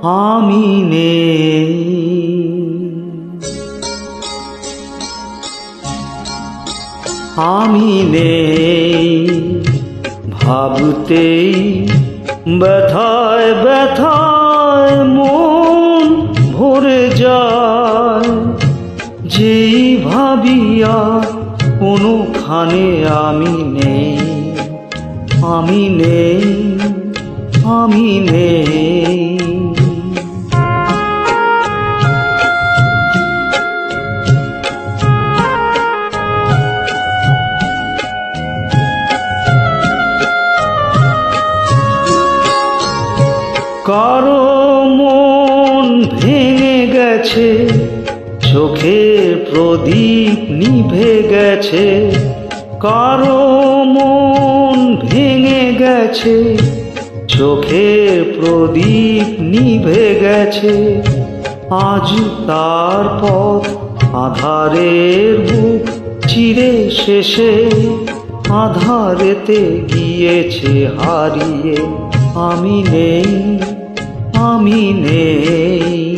আমি নেই। আমি নেই ভাবতেই ব্যথায় ব্যথায় মন ভরে যায়। যেই ভাবিয়া কোনোখানে আমি নেই, আমি নেই, আমি নেই। কারো মন ভেঙে গেছে, চোখের প্রদীপ নিভে গেছে। কারো মন ভেঙে গেছে, চোখের প্রদীপ নিভে গেছে। আজ তার পথ আধারের বুক চিরে শেষে, আধারেতে গিয়েছে হারিয়ে। আমি নেই, আমি নেই।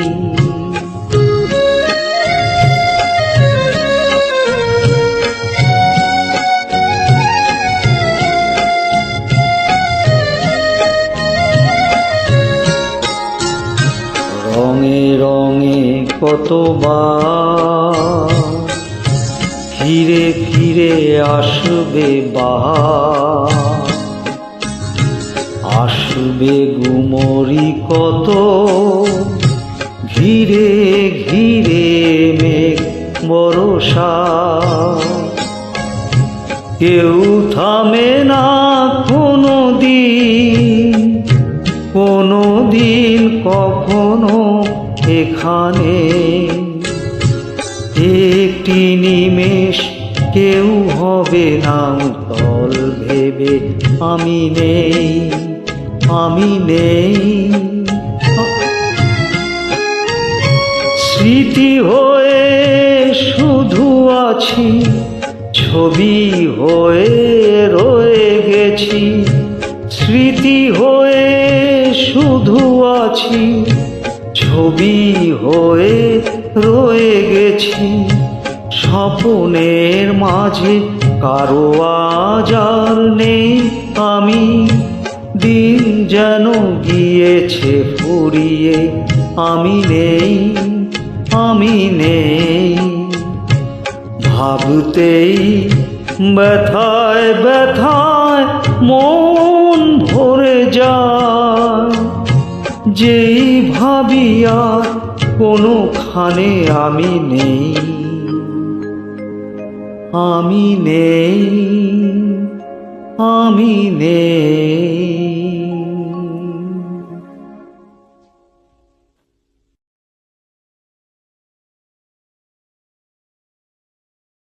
রঙে রঙে কতবার ফিরে ফিরে আসবে বাহার। আসবে গুমরি কত ঘিরে ঘিরে মেঘ বরষা। কেউ থামে না কোনো দিন, কোনো দিন কখনো এখানে। একটি নিমেষ কেউ হবে না উতল ভেবে। আমি নেই, আমি নেই। স্মৃতি হয়ে শুধু আছি, ছবি হয়ে রয়ে গেছি। স্মৃতি হয়ে শুধু আছি, ছবি হয়ে রয়ে গেছি। স্বপ্নের মাঝে কারো আজ আর নেই আমি। দিন যেন গিয়েছে ফুরিয়ে। আমি নেই, আমি নেই। ভাবতেই ব্যথায় ব্যথায় মন ভরে যায়। যেই ভাবিয়া কোনোখানে আমি নেই, আমি নেই, আমি নেই।